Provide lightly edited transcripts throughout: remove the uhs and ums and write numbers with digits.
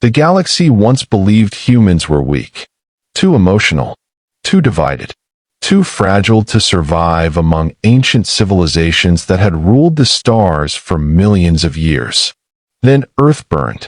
The galaxy once believed humans were weak, too emotional, too divided, too fragile to survive among ancient civilizations that had ruled the stars for millions of years. Then Earth burned,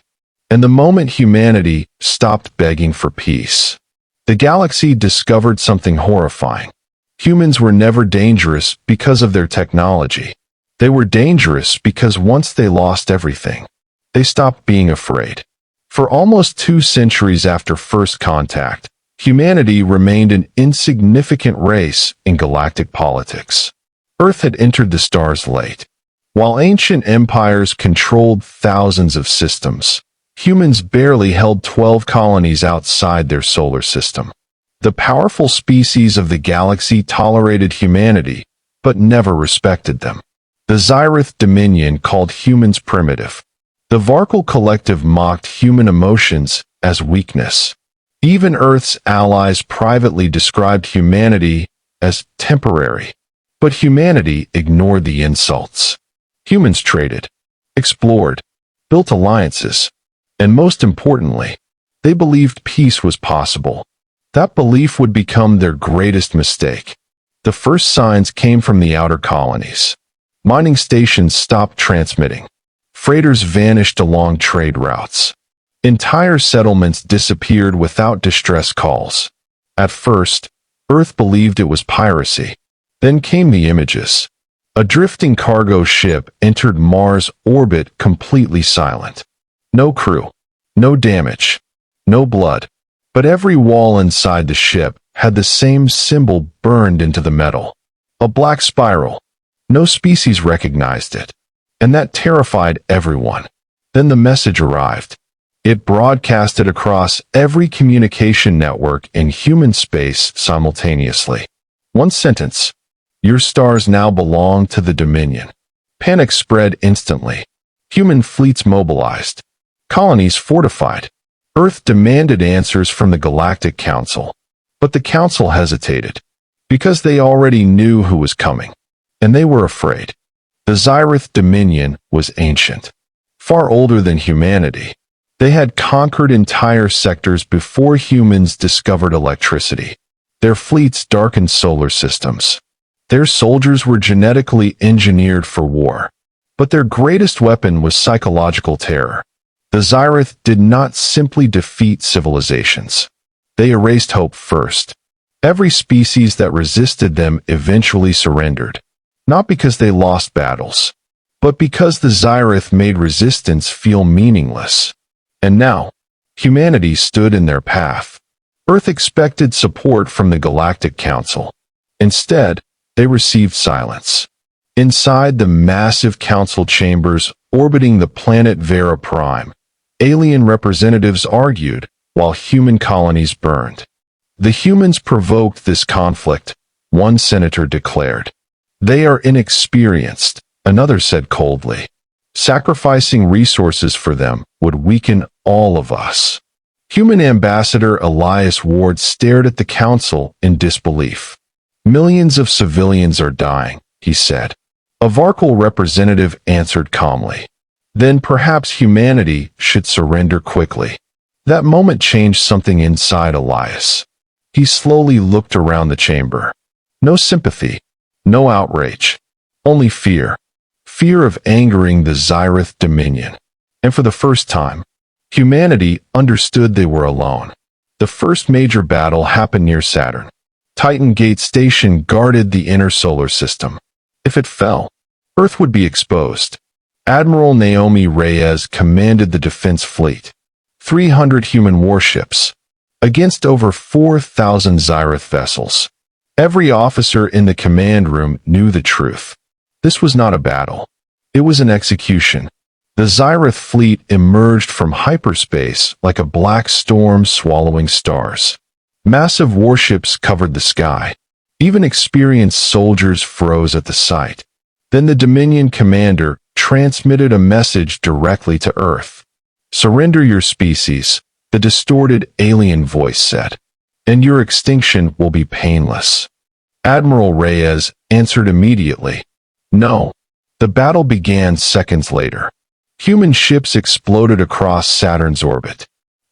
and the moment humanity stopped begging for peace, the galaxy discovered something horrifying. Humans were never dangerous because of their technology. They were dangerous because once they lost everything, they stopped being afraid. For almost 2 centuries after first contact, humanity remained an insignificant race in galactic politics. Earth had entered the stars late. While ancient empires controlled thousands of systems, humans barely held 12 colonies outside their solar system. The powerful species of the galaxy tolerated humanity, but never respected them. The Xyrath Dominion called humans primitive. The Varkal Collective mocked human emotions as weakness. Even Earth's allies privately described humanity as temporary. But humanity ignored the insults. Humans traded, explored, built alliances, and most importantly, they believed peace was possible. That belief would become their greatest mistake. The first signs came from the outer colonies. Mining stations stopped transmitting. Freighters vanished along trade routes. Entire settlements disappeared without distress calls. At first, Earth believed it was piracy. Then came the images. A drifting cargo ship entered Mars' orbit completely silent. No crew, no damage, no blood. But every wall inside the ship had the same symbol burned into the metal. A black spiral. No species recognized it. And that terrified everyone. Then the message arrived. It broadcasted across every communication network in human space simultaneously. One sentence. Your stars now belong to the Dominion. Panic spread instantly. Human fleets mobilized. Colonies fortified. Earth demanded answers from the Galactic Council. But the Council hesitated. Because they already knew who was coming. And they were afraid. The Xyrath Dominion was ancient. Far older than humanity. They had conquered entire sectors before humans discovered electricity. Their fleets darkened solar systems. Their soldiers were genetically engineered for war. But their greatest weapon was psychological terror. The Xyrath did not simply defeat civilizations. They erased hope first. Every species that resisted them eventually surrendered. Not because they lost battles, but because the Xyrath made resistance feel meaningless. And now, humanity stood in their path. Earth expected support from the Galactic Council. Instead, they received silence. Inside the massive council chambers orbiting the planet Vera Prime, alien representatives argued while human colonies burned. The humans provoked this conflict, one senator declared. They are inexperienced, another said coldly. Sacrificing resources for them would weaken all of us. Human ambassador Elias Ward stared at the council in disbelief. Millions of civilians are dying, he said. A Varkal representative answered calmly. Then perhaps humanity should surrender quickly. That moment changed something inside Elias. He slowly looked around the chamber. No sympathy, no outrage, only fear. Fear of angering the Xyrath Dominion. And for the first time, humanity understood they were alone. The first major battle happened near Saturn. Titan Gate Station guarded the inner solar system. If it fell, Earth would be exposed. Admiral Naomi Reyes commanded the defense fleet. 300 human warships. Against over 4,000 Xyrath vessels. Every officer in the command room knew the truth. This was not a battle. It was an execution. The Xyrath fleet emerged from hyperspace like a black storm swallowing stars. Massive warships covered the sky. Even experienced soldiers froze at the sight. Then the Dominion commander transmitted a message directly to Earth. Surrender your species, the distorted alien voice said, and your extinction will be painless. Admiral Reyes answered immediately. No. The battle began seconds later. Human ships exploded across Saturn's orbit.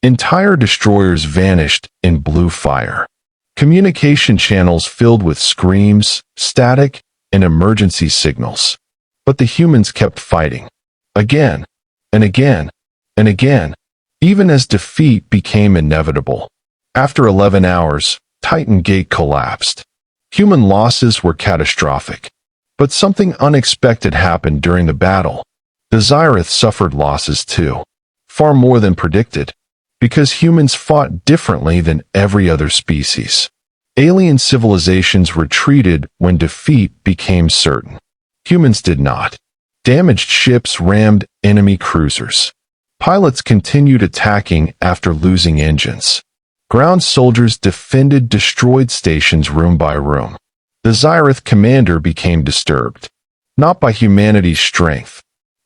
Entire destroyers vanished in blue fire. Communication channels filled with screams, static, and emergency signals. But the humans kept fighting. Again, and again, and again, even as defeat became inevitable. After 11 hours, Titan Gate collapsed. Human losses were catastrophic. But something unexpected happened during the battle. The Xy'rith suffered losses too. Far more than predicted. Because humans fought differently than every other species. Alien civilizations retreated when defeat became certain. Humans did not. Damaged ships rammed enemy cruisers. Pilots continued attacking after losing engines. Ground soldiers defended destroyed stations room by room. The Xy'rith commander became disturbed, not by humanity's strength,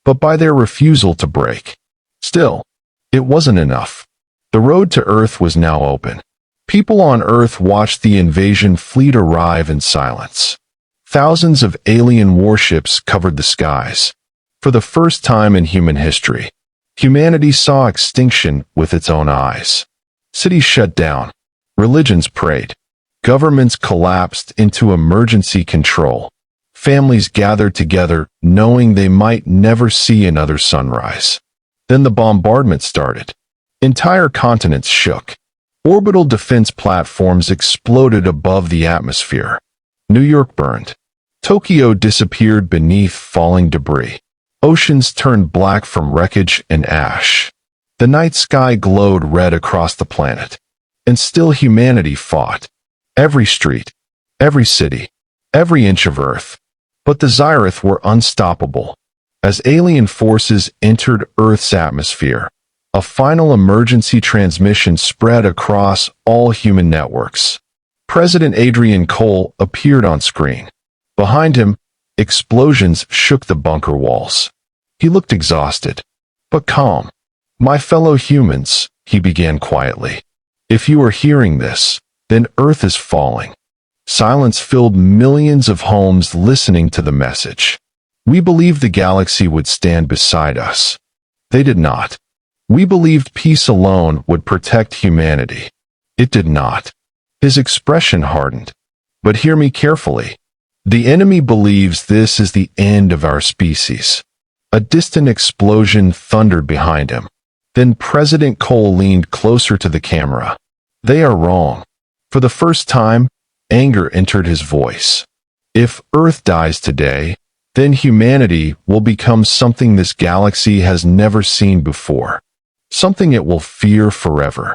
but by their refusal to break. Still, it wasn't enough. The road to Earth was now open. People on Earth watched the invasion fleet arrive in silence. Thousands of alien warships covered the skies. For the first time in human history, humanity saw extinction with its own eyes. Cities shut down. Religions prayed. Governments collapsed into emergency control. Families gathered together knowing they might never see another sunrise. Then the bombardment started. Entire continents shook. Orbital defense platforms exploded above the atmosphere. New York burned. Tokyo disappeared beneath falling debris. Oceans turned black from wreckage and ash. The night sky glowed red across the planet. And still humanity fought. Every street, every city, every inch of Earth. But the Xy'rith were unstoppable. As alien forces entered Earth's atmosphere, a final emergency transmission spread across all human networks. President Adrian Cole appeared on screen. Behind him, explosions shook the bunker walls. He looked exhausted, but calm. "My fellow humans," he began quietly. "If you are hearing this, then Earth is falling." Silence filled millions of homes listening to the message. We believed the galaxy would stand beside us. They did not. We believed peace alone would protect humanity. It did not. His expression hardened. But hear me carefully. The enemy believes this is the end of our species. A distant explosion thundered behind him. Then President Cole leaned closer to the camera. They are wrong. For the first time, anger entered his voice. If Earth dies today, then humanity will become something this galaxy has never seen before. Something it will fear forever.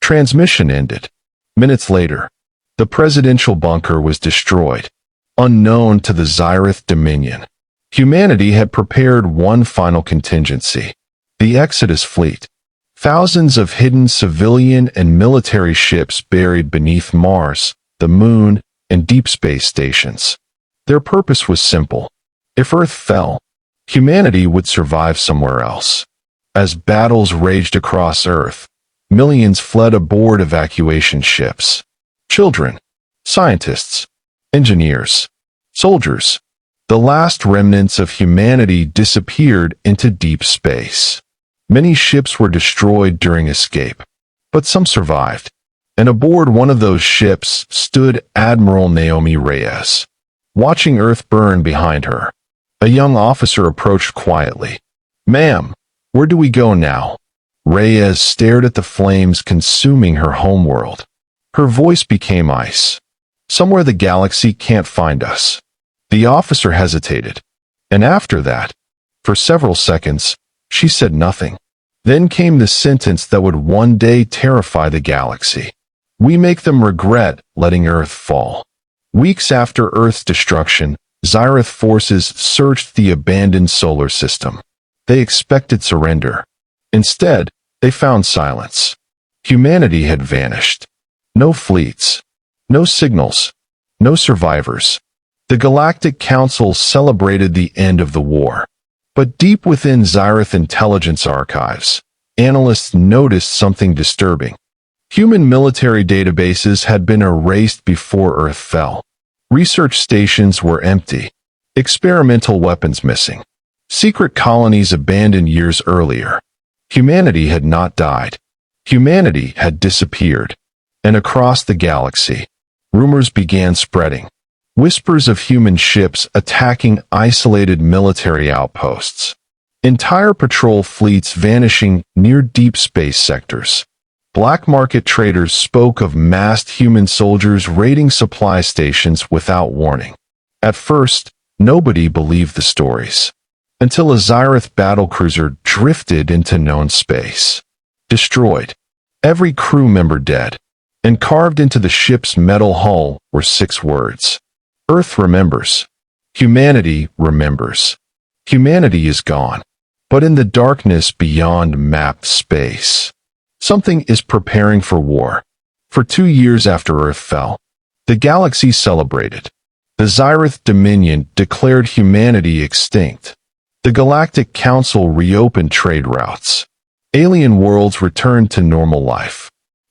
Transmission ended. Minutes later, the presidential bunker was destroyed. Unknown to the Xy'rith Dominion, humanity had prepared one final contingency. The Exodus fleet. Thousands of hidden civilian and military ships buried beneath Mars, the Moon, and deep space stations. Their purpose was simple. If Earth fell, humanity would survive somewhere else. As battles raged across Earth, millions fled aboard evacuation ships. Children, scientists, engineers, soldiers. The last remnants of humanity disappeared into deep space. Many ships were destroyed during escape, but some survived. And aboard one of those ships stood Admiral Naomi Reyes. Watching Earth burn behind her, a young officer approached quietly. "Ma'am, where do we go now?" Reyes stared at the flames consuming her homeworld. Her voice became ice. "Somewhere the galaxy can't find us." The officer hesitated. And after that, for several seconds, she said nothing. Then came the sentence that would one day terrify the galaxy. "We make them regret letting Earth fall." Weeks after Earth's destruction, Xy'rith forces searched the abandoned solar system. They expected surrender. Instead, they found silence. Humanity had vanished. No fleets. No signals. No survivors. The Galactic Council celebrated the end of the war. But deep within Xy'rith intelligence archives, analysts noticed something disturbing. Human military databases had been erased before Earth fell. Research stations were empty. Experimental weapons missing. Secret colonies abandoned years earlier. Humanity had not died. Humanity had disappeared, and across the galaxy, rumors began spreading. Whispers of human ships attacking isolated military outposts. Entire patrol fleets vanishing near deep space sectors. Black market traders spoke of massed human soldiers raiding supply stations without warning. At first, nobody believed the stories, until a Xyrath battlecruiser drifted into known space. Destroyed. Every crew member dead. And carved into the ship's metal hull were 6 words. Earth remembers. Humanity remembers. Humanity is gone. But in the darkness beyond mapped space, something is preparing for war. For 2 years after Earth fell, the galaxy celebrated. The Xyrath Dominion declared humanity extinct. The Galactic Council reopened trade routes. Alien worlds returned to normal life.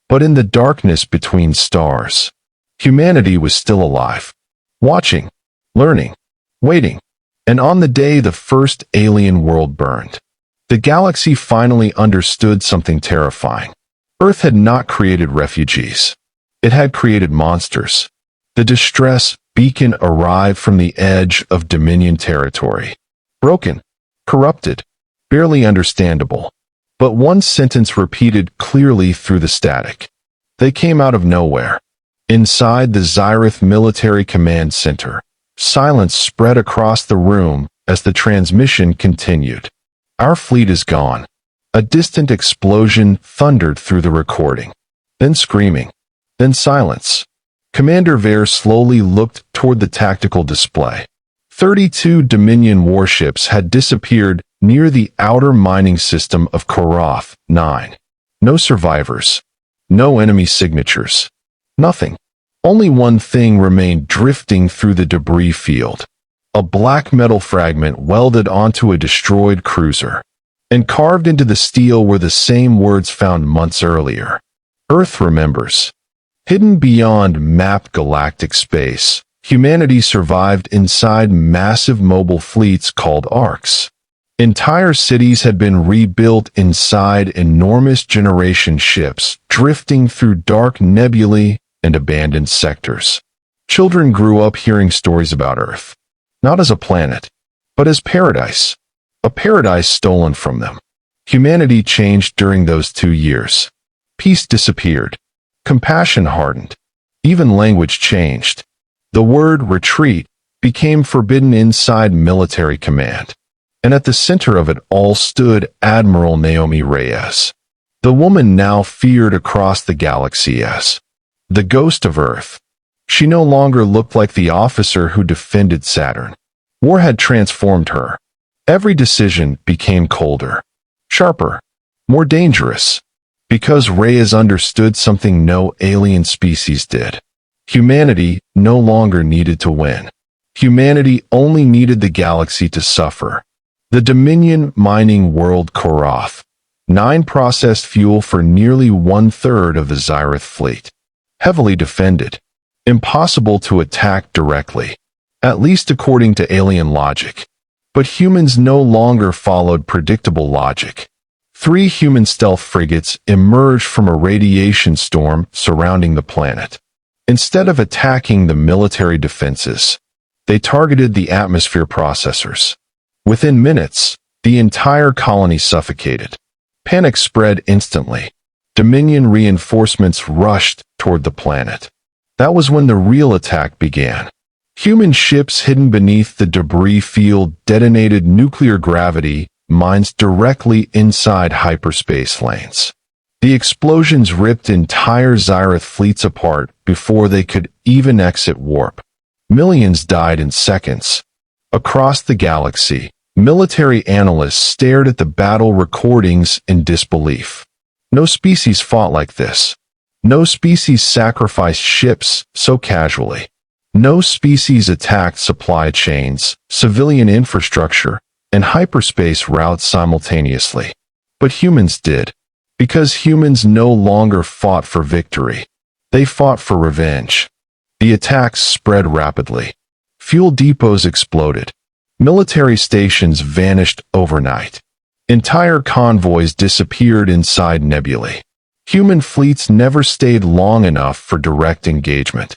But in the darkness between stars, humanity was still alive. Watching, learning, waiting. And on the day the first alien world burned, the galaxy finally understood something terrifying. Earth had not created refugees. It had created monsters. The distress beacon arrived from the edge of Dominion territory. Broken, corrupted, barely understandable. But one sentence repeated clearly through the static. They came out of nowhere. Inside the Xyrath Military Command Center, silence spread across the room as the transmission continued. Our fleet is gone. A distant explosion thundered through the recording. Then screaming. Then silence. Commander Vare slowly looked toward the tactical display. 32 Dominion warships had disappeared near the outer mining system of Koroth 9. No survivors. No enemy signatures. Nothing. Only one thing remained drifting through the debris field. A black metal fragment welded onto a destroyed cruiser. And carved into the steel were the same words found months earlier. Earth remembers. Hidden beyond mapped galactic space, humanity survived inside massive mobile fleets called arcs. Entire cities had been rebuilt inside enormous generation ships, drifting through dark nebulae and abandoned sectors. Children grew up hearing stories about Earth, not as a planet, but as paradise. A paradise stolen from them. Humanity changed during those 2 years. Peace disappeared. Compassion hardened. Even language changed. The word retreat became forbidden inside military command. And at the center of it all stood Admiral Naomi Reyes. The woman now feared across the galaxy as the ghost of Earth. She no longer looked like the officer who defended Saturn. War had transformed her. Every decision became colder, sharper, more dangerous, because Reyes understood something no alien species did. Humanity no longer needed to win. Humanity only needed the galaxy to suffer. The Dominion mining world Koroth 9 processed fuel for nearly 1/3 of the Xyrath fleet. Heavily defended. Impossible to attack directly, at least according to alien logic. But humans no longer followed predictable logic. 3 human stealth frigates emerged from a radiation storm surrounding the planet. Instead of attacking the military defenses, they targeted the atmosphere processors. Within minutes, the entire colony suffocated. Panic spread instantly. Dominion reinforcements rushed toward the planet. That was when the real attack began. Human ships hidden beneath the debris field detonated nuclear gravity mines directly inside hyperspace lanes. The explosions ripped entire Xyrath fleets apart before they could even exit warp. Millions died in seconds. Across the galaxy, military analysts stared at the battle recordings in disbelief. No species fought like this. No species sacrificed ships so casually. No species attacked supply chains, civilian infrastructure, and hyperspace routes simultaneously. But humans did. Because humans no longer fought for victory. They fought for revenge. The attacks spread rapidly. Fuel depots exploded. Military stations vanished overnight. Entire convoys disappeared inside nebulae. Human fleets never stayed long enough for direct engagement.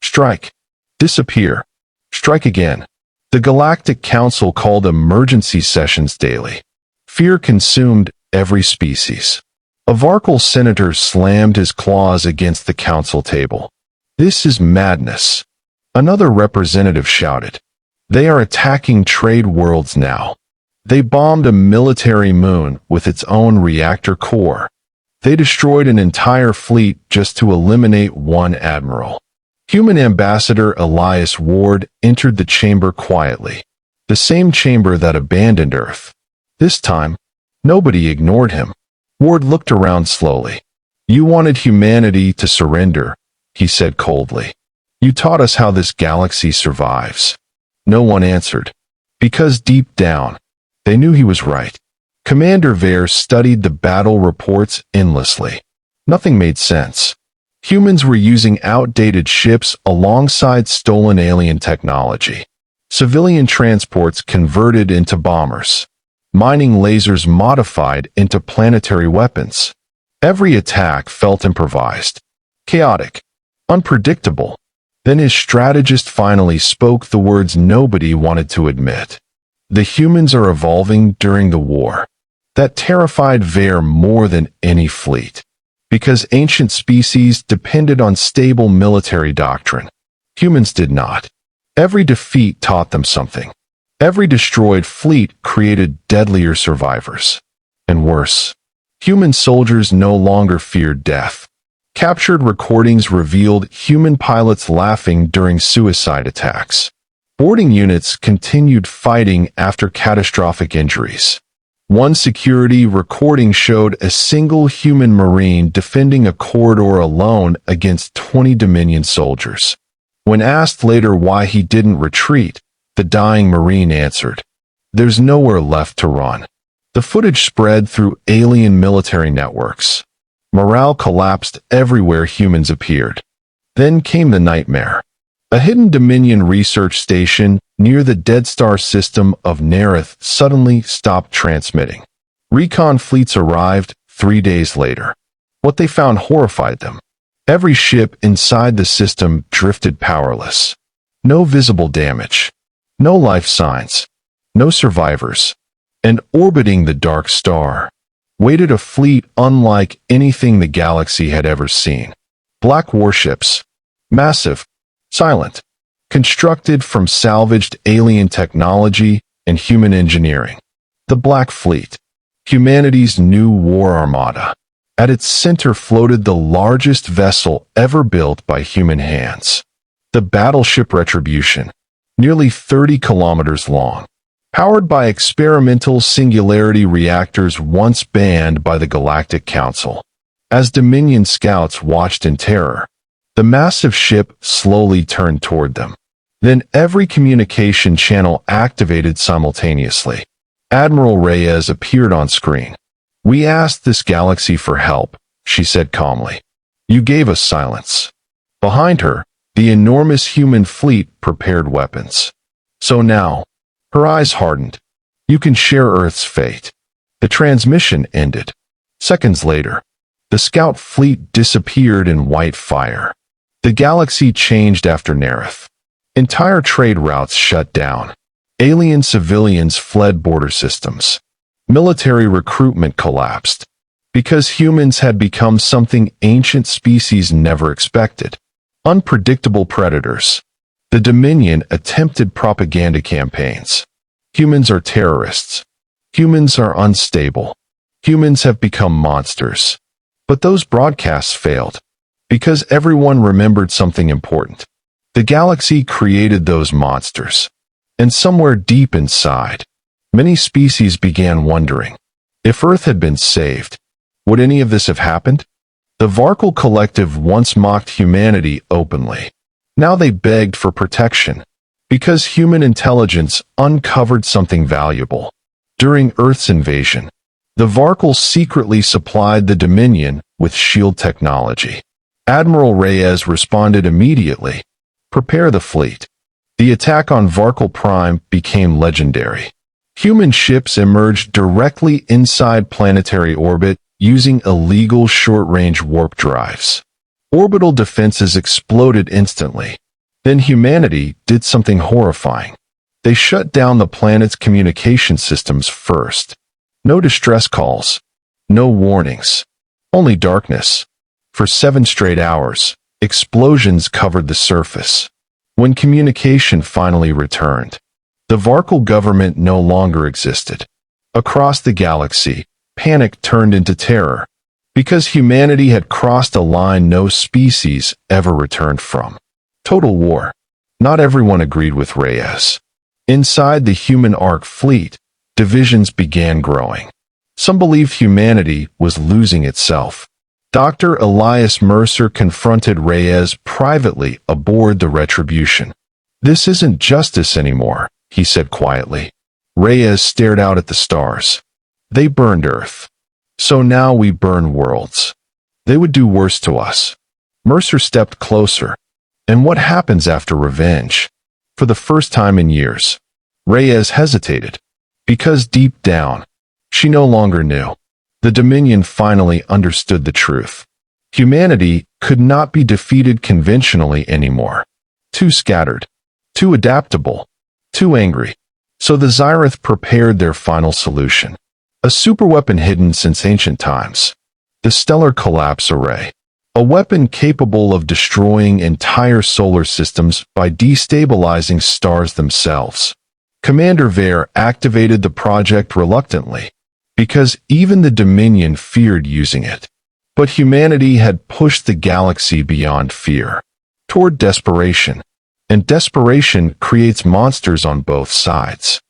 Strike. Disappear. Strike again. The Galactic Council called emergency sessions daily. Fear consumed every species. A Varkal senator slammed his claws against the council table. This is madness. Another representative shouted. They are attacking trade worlds now. They bombed a military moon with its own reactor core. They destroyed an entire fleet just to eliminate one admiral. Human ambassador Elias Ward entered the chamber quietly. The same chamber that abandoned Earth. This time, nobody ignored him. Ward looked around slowly. You wanted humanity to surrender, he said coldly. You taught us how this galaxy survives. No one answered. Because deep down, they knew he was right. Commander Vare studied the battle reports endlessly. Nothing made sense. Humans were using outdated ships alongside stolen alien technology. Civilian transports converted into bombers. Mining lasers modified into planetary weapons. Every attack felt improvised. Chaotic. Unpredictable. Then his strategist finally spoke the words nobody wanted to admit. The humans are evolving during the war. That terrified Vare more than any fleet. Because ancient species depended on stable military doctrine. Humans did not. Every defeat taught them something. Every destroyed fleet created deadlier survivors. And worse, human soldiers no longer feared death. Captured recordings revealed human pilots laughing during suicide attacks. Boarding units continued fighting after catastrophic injuries. One security recording showed a single human Marine defending a corridor alone against 20 Dominion soldiers. When asked later why he didn't retreat, the dying Marine answered, "There's nowhere left to run." The footage spread through alien military networks. Morale collapsed everywhere humans appeared. Then came the nightmare. A hidden Dominion research station near the Dead Star system of Nerith suddenly stopped transmitting. Recon fleets arrived 3 days later. What they found horrified them. Every ship inside the system drifted powerless. No visible damage. No life signs. No survivors. And orbiting the dark star waited a fleet unlike anything the galaxy had ever seen. Black warships. Massive. Silent. Constructed from salvaged alien technology and human engineering. The Black Fleet. Humanity's new war armada. At its center floated the largest vessel ever built by human hands. The battleship Retribution. Nearly 30 kilometers long. Powered by experimental singularity reactors once banned by the Galactic Council. As Dominion scouts watched in terror, the massive ship slowly turned toward them. Then every communication channel activated simultaneously. Admiral Reyes appeared on screen. "We asked this galaxy for help," she said calmly. "You gave us silence." Behind her, the enormous human fleet prepared weapons. So now, her eyes hardened. "You can share Earth's fate." The transmission ended. Seconds later, the scout fleet disappeared in white fire. The galaxy changed after Nerith. Entire trade routes shut down. Alien civilians fled border systems. Military recruitment collapsed. Because humans had become something ancient species never expected. Unpredictable predators. The Dominion attempted propaganda campaigns. Humans are terrorists. Humans are unstable. Humans have become monsters. But those broadcasts failed. Because everyone remembered something important. The galaxy created those monsters. And somewhere deep inside, many species began wondering, if Earth had been saved, would any of this have happened? The Varkal Collective once mocked humanity openly. Now they begged for protection. Because human intelligence uncovered something valuable. During Earth's invasion, the Varkal secretly supplied the Dominion with shield technology. Admiral Reyes responded immediately. "Prepare the fleet." The attack on Varkal Prime became legendary. Human ships emerged directly inside planetary orbit, using illegal short-range warp drives. Orbital defenses exploded instantly. Then humanity did something horrifying. They shut down the planet's communication systems first. No distress calls. No warnings. Only darkness. For 7 straight hours, explosions covered the surface. When communication finally returned, the Varkal government no longer existed. Across the galaxy, panic turned into terror, because humanity had crossed a line no species ever returned from. Total war. Not everyone agreed with Reyes. Inside the human Ark fleet, divisions began growing. Some believed humanity was losing itself. Dr. Elias Mercer confronted Reyes privately aboard the Retribution. "This isn't justice anymore," he said quietly. Reyes stared out at the stars. "They burned Earth. So now we burn worlds. They would do worse to us." Mercer stepped closer. "And what happens after revenge?" For the first time in years, Reyes hesitated, because deep down, she no longer knew. The Dominion finally understood the truth. Humanity could not be defeated conventionally anymore. Too scattered, too adaptable, too angry. So the Zyrith prepared their final solution. A superweapon hidden since ancient times. The Stellar Collapse Array. A weapon capable of destroying entire solar systems by destabilizing stars themselves. Commander Vare activated the project reluctantly, because even the Dominion feared using it. But humanity had pushed the galaxy beyond fear, toward desperation. And desperation creates monsters on both sides.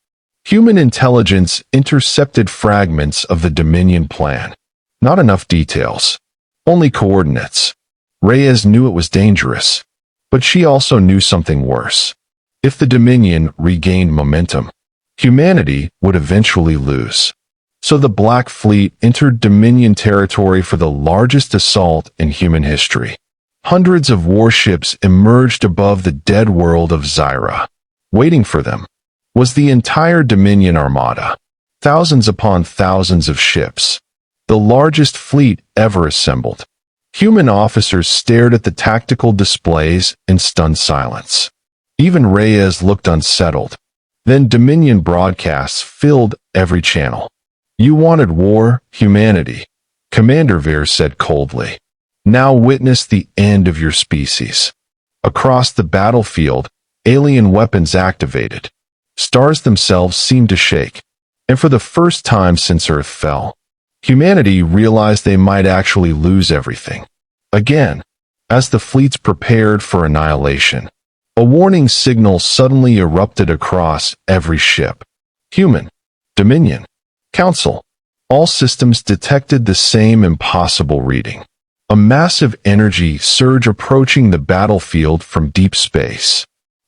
Human intelligence intercepted fragments of the Dominion plan. Not enough details. Only coordinates. Reyes knew it was dangerous. But she also knew something worse. If the Dominion regained momentum, humanity would eventually lose. So the Black Fleet entered Dominion territory for the largest assault in human history. Hundreds of warships emerged above the dead world of Zyra. Waiting for them was the entire Dominion armada. Thousands upon thousands of ships. The largest fleet ever assembled. Human officers stared at the tactical displays in stunned silence. Even Reyes looked unsettled. Then Dominion broadcasts filled every channel. "You wanted war, humanity," Commander Vare said coldly. "Now witness the end of your species." Across the battlefield, alien weapons activated. Stars themselves seemed to shake. And for the first time since Earth fell, humanity realized they might actually lose everything. Again, as the fleets prepared for annihilation, a warning signal suddenly erupted across every ship. Human, Dominion, Council, all systems detected the same impossible reading. A massive energy surge approaching the battlefield from deep space.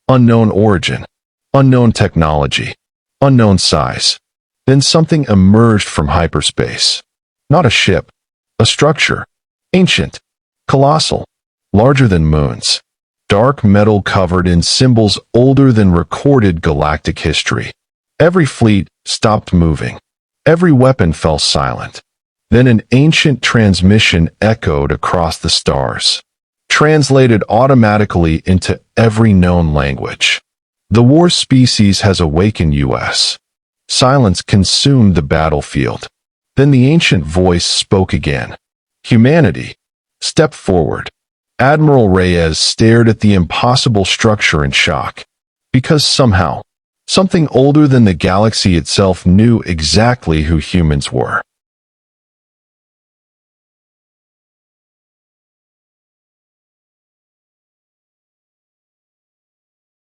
Unknown origin, unknown technology, unknown size. Then something emerged from hyperspace. Not a ship, a structure. Ancient, colossal, larger than moons. Dark metal covered in symbols older than recorded galactic history. Every fleet stopped moving. Every weapon fell silent. Then an ancient transmission echoed across the stars, translated automatically into every known language. "The war species has awakened us." Silence consumed the battlefield. Then the ancient voice spoke again. "Humanity, step forward." Admiral Reyes stared at the impossible structure in shock. Because somehow, something older than the galaxy itself knew exactly who humans were.